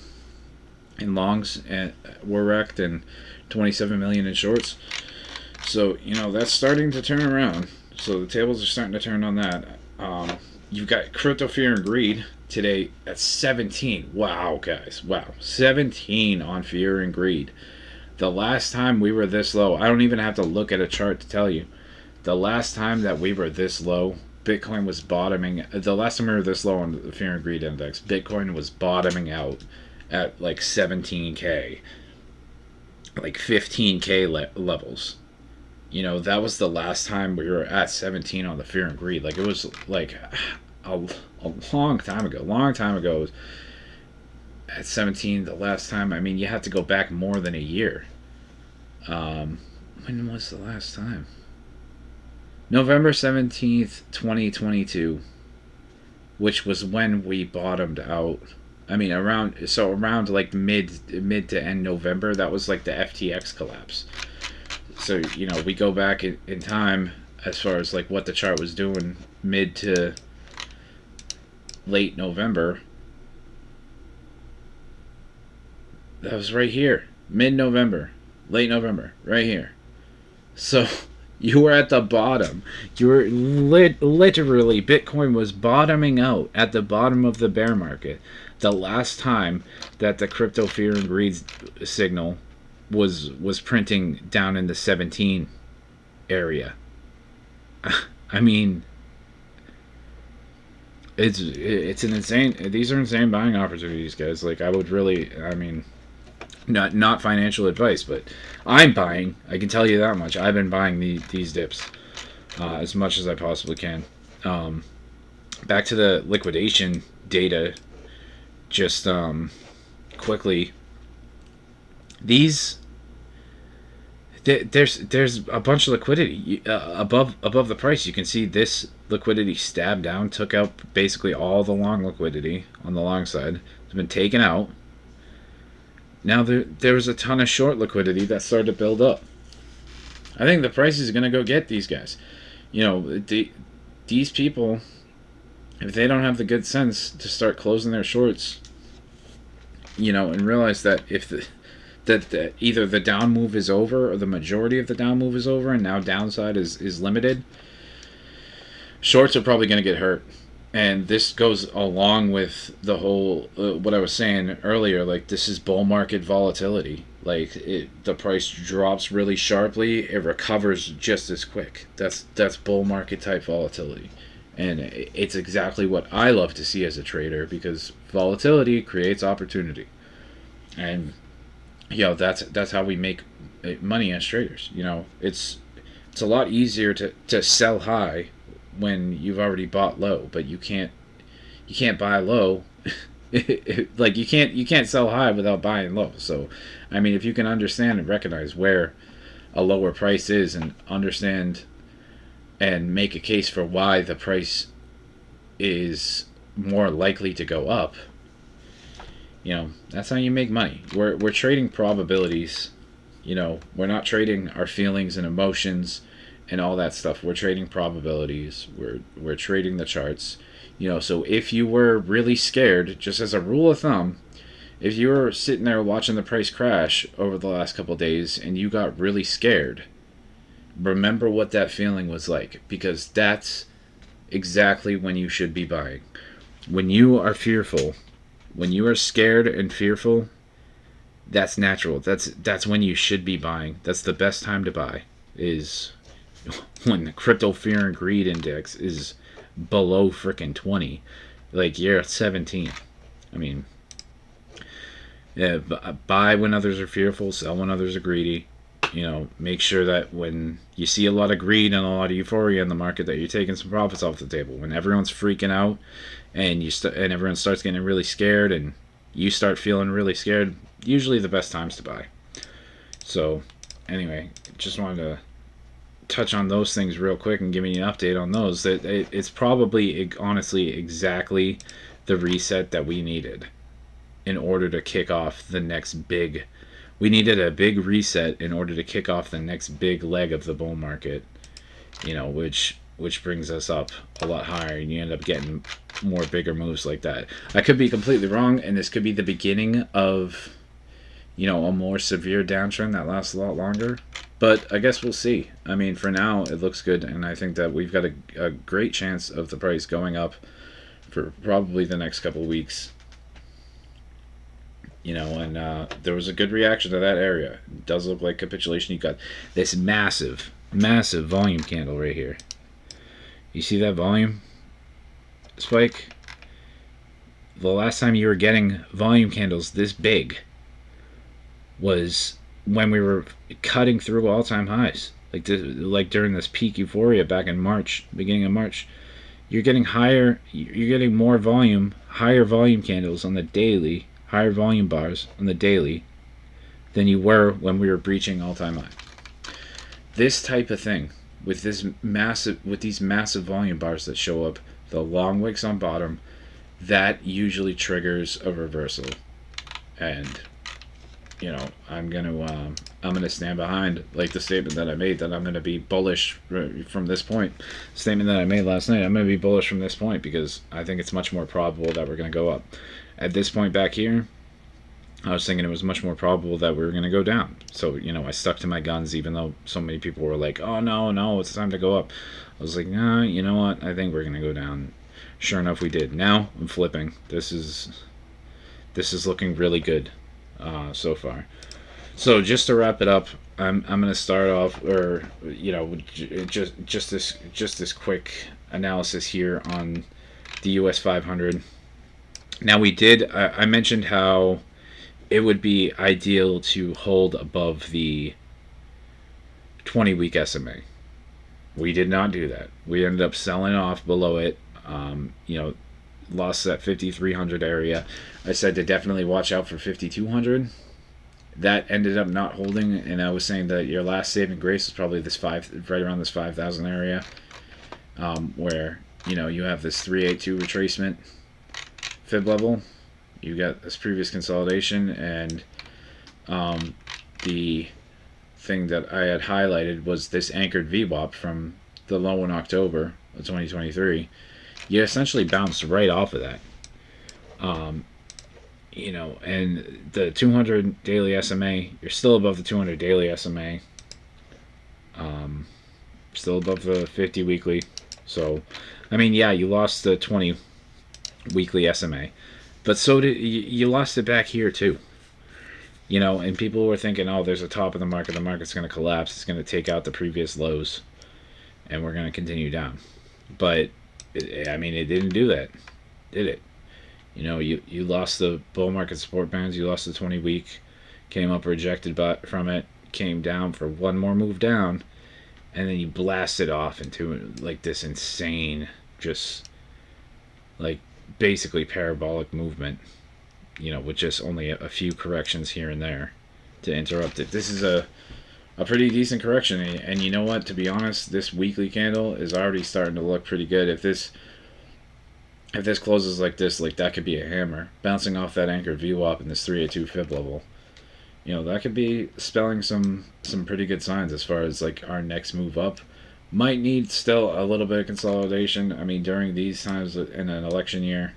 in longs and were wrecked and 27 million in shorts. So, that's starting to turn around. So the tables are starting to turn on that. You've got crypto fear and greed today at 17. Wow, guys. Wow. 17 on fear and greed. The last time we were this low, I don't even have to look at a chart to tell you. The last time that we were this low, Bitcoin was bottoming. The last time we were this low on the Fear and Greed Index, Bitcoin was bottoming out at like 17K, like 15K levels. You know, that was the last time we were at 17 on the Fear and Greed. Like, it was like a, a long time ago. Long time ago, at 17, the last time, I mean, you have to go back more than a year. When was the last time? November 17th, 2022, which was when we bottomed out. I mean, around like mid to end November, that was like the FTX collapse. So, you know, we go back in time as far as like what the chart was doing mid to late November. That was right here. Mid November. Late November. Right here. So you were at the bottom. You were literally, Bitcoin was bottoming out at the bottom of the bear market. The last time that the crypto fear and greed signal was printing down in the 17 area. I mean, it's an insane. These are insane buying opportunities, guys. Like, I would really, I mean, not financial advice, but I'm buying. I can tell you that much. I've been buying these dips as much as I possibly can. Back to the liquidation data, just quickly. There's a bunch of liquidity above the price. You can see this liquidity stabbed down, took out basically all the long liquidity on the long side. It's been taken out. Now there was a ton of short liquidity that started to build up. I think the price is going to go get these guys. You know, these people, if they don't have the good sense to start closing their shorts, you know, and realize that if that either the down move is over or the majority of the down move is over and now downside is limited, shorts are probably going to get hurt. And this goes along with the whole what I was saying earlier. Like, this is bull market volatility. Like, the price drops really sharply, it recovers just as quick. That's bull market type volatility, and it's exactly what I love to see as a trader, because volatility creates opportunity. And you know, that's how we make money as traders. You know, it's a lot easier to sell high when you've already bought low, but you can't buy low. Like, you can't sell high without buying low. So, I mean, if you can understand and recognize where a lower price is, and understand and make a case for why the price is more likely to go up, you know, that's how you make money. We're trading probabilities. You know, we're not trading our feelings and emotions and all that stuff. We're trading probabilities. We're trading the charts. You know, so if you were really scared, just as a rule of thumb, if you were sitting there watching the price crash over the last couple of days and you got really scared, remember what that feeling was like, because that's exactly when you should be buying. When you are fearful, when you are scared and fearful, that's natural. That's when you should be buying. That's the best time to buy, is when the crypto fear and greed index is below freaking 20. Like, you're at 17. I mean, yeah, buy when others are fearful, sell when others are greedy. You know, make sure that when you see a lot of greed and a lot of euphoria in the market, that you're taking some profits off the table. When everyone's freaking out and and everyone starts getting really scared and you start feeling really scared, usually the best times to buy. So, anyway, just wanted to touch on those things real quick and give you an update on those. That it's probably, honestly, exactly the reset that we needed in order to kick off the next big. We needed a big reset in order to kick off the next big leg of the bull market. You know, which brings us up a lot higher, and you end up getting more bigger moves like that. I could be completely wrong, and this could be the beginning of, you know, a more severe downtrend that lasts a lot longer. But I guess we'll see. I mean, for now, it looks good, and I think that we've got a great chance of the price going up for probably the next couple weeks. And there was a good reaction to that area. It does look like capitulation. You got this massive, massive volume candle right here. You see that volume spike? The last time you were getting volume candles this big was when we were cutting through all-time highs, like during this peak euphoria back in March, beginning of March. You're getting higher. You're getting more volume, higher volume candles on the daily, higher volume bars on the daily than you were when we were breaching all-time high. This type of thing with these massive volume bars that show up, the long wicks on bottom, that usually triggers a reversal. And I'm gonna stand behind like the statement that I made, that I'm gonna be bullish from this point. Statement that I made last night. I'm gonna be bullish from this point because I think it's much more probable that we're gonna go up. At this point back here, I was thinking it was much more probable that we were gonna go down. So I stuck to my guns, even though so many people were like, "Oh no, it's time to go up." I was like, "Nah, you know what? I think we're gonna go down." Sure enough, we did. Now I'm flipping. This is looking really good. So far. So just to wrap it up, I'm gonna start off, or just this quick analysis here on the US 500. Now I mentioned how it would be ideal to hold above the 20-week SMA. We did not do that. We ended up selling off below it. Lost that 5,300 area. I said to definitely watch out for 5,200. That ended up not holding, and I was saying that your last saving grace was probably right around this 5,000 area, where you have this 382 retracement fib level. You got this previous consolidation, and the thing that I had highlighted was this anchored VWAP from the low in October of 2023. You essentially bounced right off of that. And the 200 daily SMA, you're still above the 200 daily SMA. Still above the 50 weekly. So, you lost the 20 weekly SMA. But so did you lost it back here too. And people were thinking, oh, there's a top of the market. The market's going to collapse. It's going to take out the previous lows. And we're going to continue down. But it didn't do that, did it? You lost the bull market support bands. You lost the 20 week, came up rejected from it, came down for one more move down, and then you blasted off into like this insane, just like basically parabolic movement. With just only a few corrections here and there to interrupt it. This is a pretty decent correction, and you know what? To be honest, this weekly candle is already starting to look pretty good. If this closes like this, like that could be a hammer bouncing off that anchored VWAP in this 382 fib level. That could be spelling some pretty good signs as far as like our next move up. Might need still a little bit of consolidation. During these times in an election year,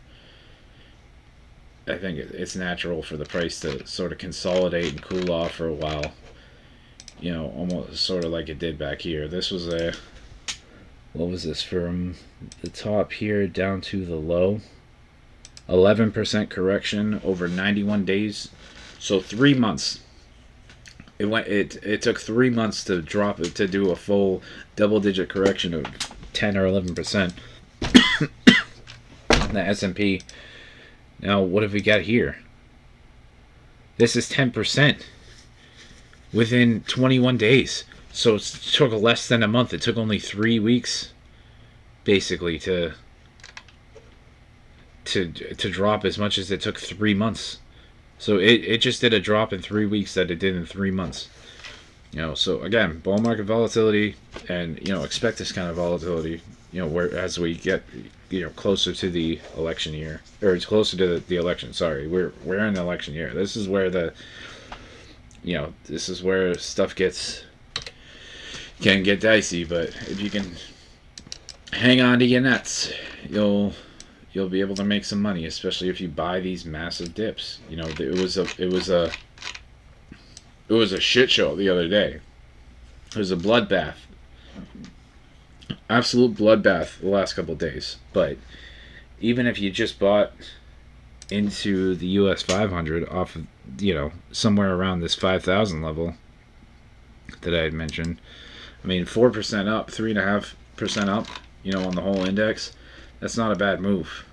I think it's natural for the price to sort of consolidate and cool off for a while. Almost sort of like it did back here. This was what was this, from the top here down to the low? 11% correction over 91 days. So 3 months. It took 3 months to drop it, to do a full double-digit correction of 10 or 11%. The S&P. Now, what have we got here? This is 10% within 21 days. So it took less than a month. It took only 3 weeks, basically, to drop as much as it took 3 months. So it just did a drop in 3 weeks that it did in 3 months. So again, bull market volatility, and expect this kind of volatility. Where as we get closer to the election year, or it's closer to the election. Sorry, we're in the election year. This is where this is where stuff can get dicey. But if you can hang on to your nuts, you'll be able to make some money, especially if you buy these massive dips. It was a shit show the other day. It was a bloodbath. Absolute bloodbath the last couple of days. But even if you just bought into the US 500 off of somewhere around this 5,000 level that I had mentioned. I mean, 4% up, 3.5% up, on the whole index. That's not a bad move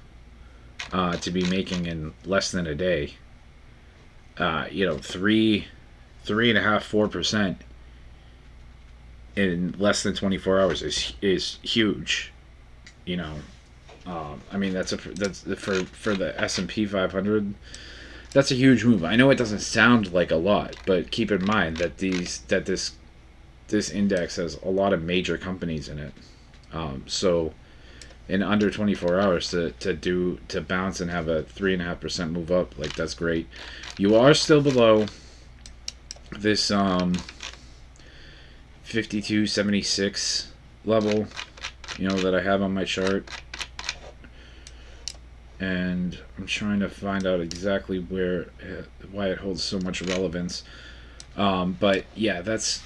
to be making in less than a day. 3.5, 4% in less than 24 hours is huge. You know, I mean that's for the S&P 500. That's a huge move. I know it doesn't sound like a lot, but keep in mind that this index has a lot of major companies in it. So in under 24 hours to bounce and have a 3.5% move up, like that's great. You are still below this 5276 level, that I have on my chart, and I'm trying to find out exactly why it holds so much relevance. But yeah, that's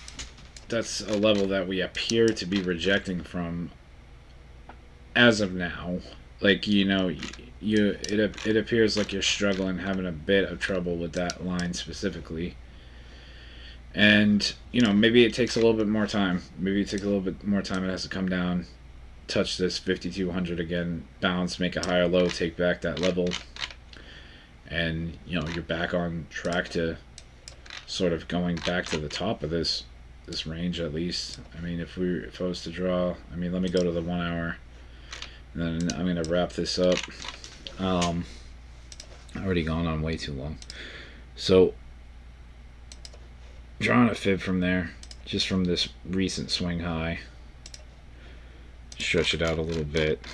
a level that we appear to be rejecting from as of now. Like it appears like you're struggling, having a bit of trouble with that line specifically. And maybe it takes a little bit more time. Maybe it takes a little bit more time. It has to come down, touch this 5200 again, bounce, make a higher low, take back that level, and you're back on track to sort of going back to the top of this range at least. I mean, if I was to draw, I mean, let me go to the 1 hour, and then I'm gonna wrap this up. I've already gone on way too long, so drawing a fib from there, just from this recent swing high. Stretch it out a little bit.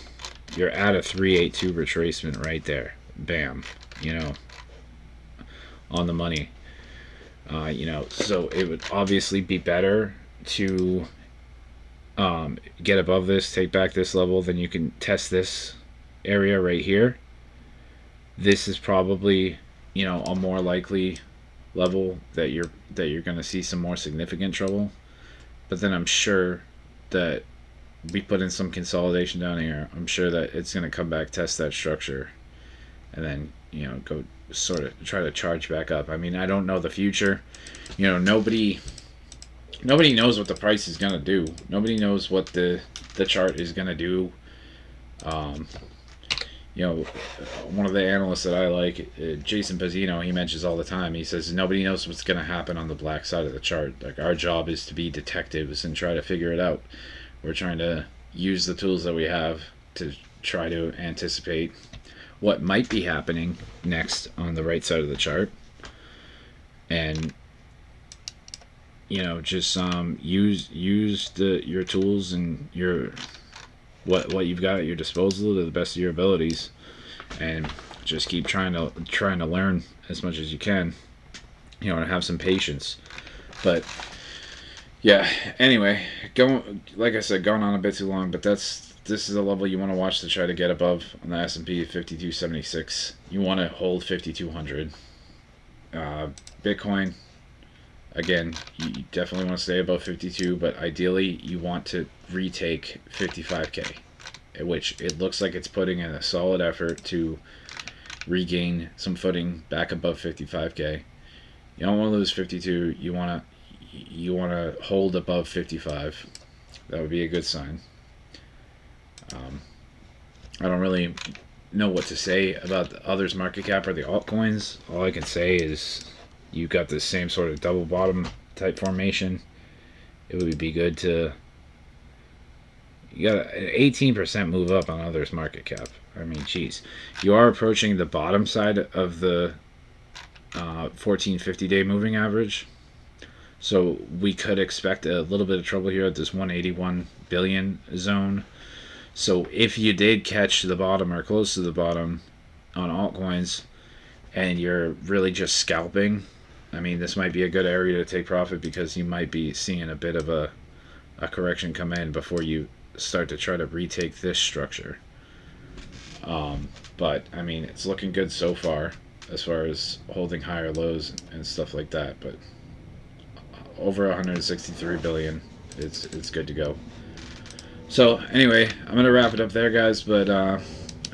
You're at a 382 retracement right there. Bam. On the money. So it would obviously be better to get above this, take back this level, then you can test this area right here. This is probably, a more likely level that you're going to see some more significant trouble. But then I'm sure that we put in some consolidation down here. I'm sure that it's going to come back, test that structure, and then go sort of try to charge back up. I mean, I don't know the future. Nobody knows what the price is going to do. Nobody knows what the chart is going to do. One of the analysts that I like, Jason Pizzino, he mentions all the time. He says nobody knows what's going to happen on the black side of the chart. Like, our job is to be detectives and try to figure it out. We're trying to use the tools that we have to try to anticipate what might be happening next on the right side of the chart, and just use your tools and your what you've got at your disposal to the best of your abilities, and just keep trying to learn as much as you can, and have some patience. But yeah, anyway, like I said, going on a bit too long, but this is a level you want to watch to try to get above on the S&P 5276. You want to hold 5200. Bitcoin, again, you definitely want to stay above 52, but ideally you want to retake 55k, which it looks like it's putting in a solid effort to regain some footing back above 55k. You don't want to lose 52. You want to hold above 55. That would be a good sign. I don't really know what to say about the others' market cap or the altcoins. All I can say is you've got this same sort of double bottom type formation. It would be good to. You got an 18% move up on others' market cap. I mean, geez. You are approaching the bottom side of the 1450-day moving average. So we could expect a little bit of trouble here at this 181 billion zone. So if you did catch the bottom or close to the bottom on altcoins and you're really just scalping, I mean, this might be a good area to take profit, because you might be seeing a bit of a correction come in before you start to try to retake this structure. But I mean, it's looking good so far as holding higher lows and stuff like that. But over 163 billion, it's good to go. So anyway, I'm gonna wrap it up there, guys. But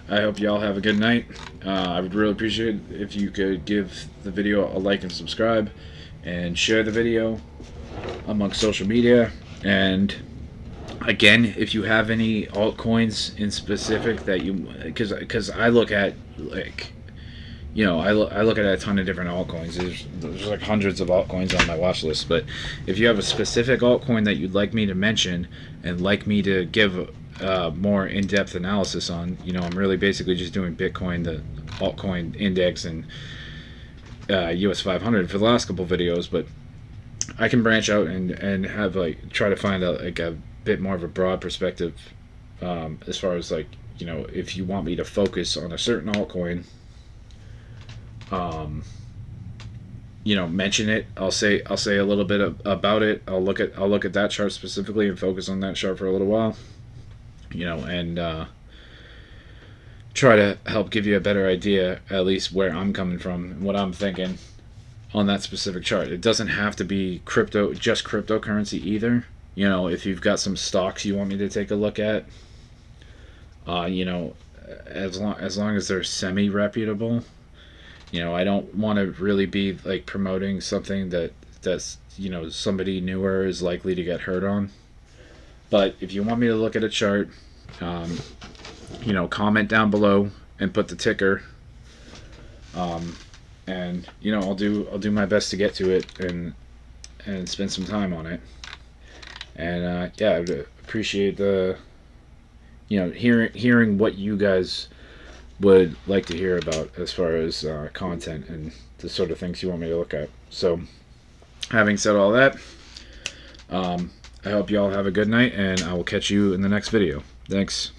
I hope y'all have a good night. I would really appreciate it if you could give the video a like and subscribe, and share the video amongst social media. And again, if you have any altcoins in specific that you, because I look at, like, I look at a ton of different altcoins. There's like hundreds of altcoins on my watch list. But if you have a specific altcoin that you'd like me to mention and like me to give more in-depth analysis on, I'm really basically just doing Bitcoin, the altcoin index, and US 500 for the last couple videos. But I can branch out and have, like, try to find a bit more of a broad perspective, as far as, like, if you want me to focus on a certain altcoin, mention it. I'll say a little bit about it. I'll look at that chart specifically and focus on that chart for a little while, and try to help give you a better idea, at least where I'm coming from, what I'm thinking on that specific chart. It doesn't have to be just cryptocurrency either. If you've got some stocks you want me to take a look at, as long as they're semi reputable. I don't want to really be like promoting something that's somebody newer is likely to get hurt on. But if you want me to look at a chart, comment down below and put the ticker, and I'll do my best to get to it and spend some time on it. And yeah, I would appreciate the hearing what you guys would like to hear about as far as content and the sort of things you want me to look at. So, having said all that, I hope y'all have a good night, and I will catch you in the next video. Thanks.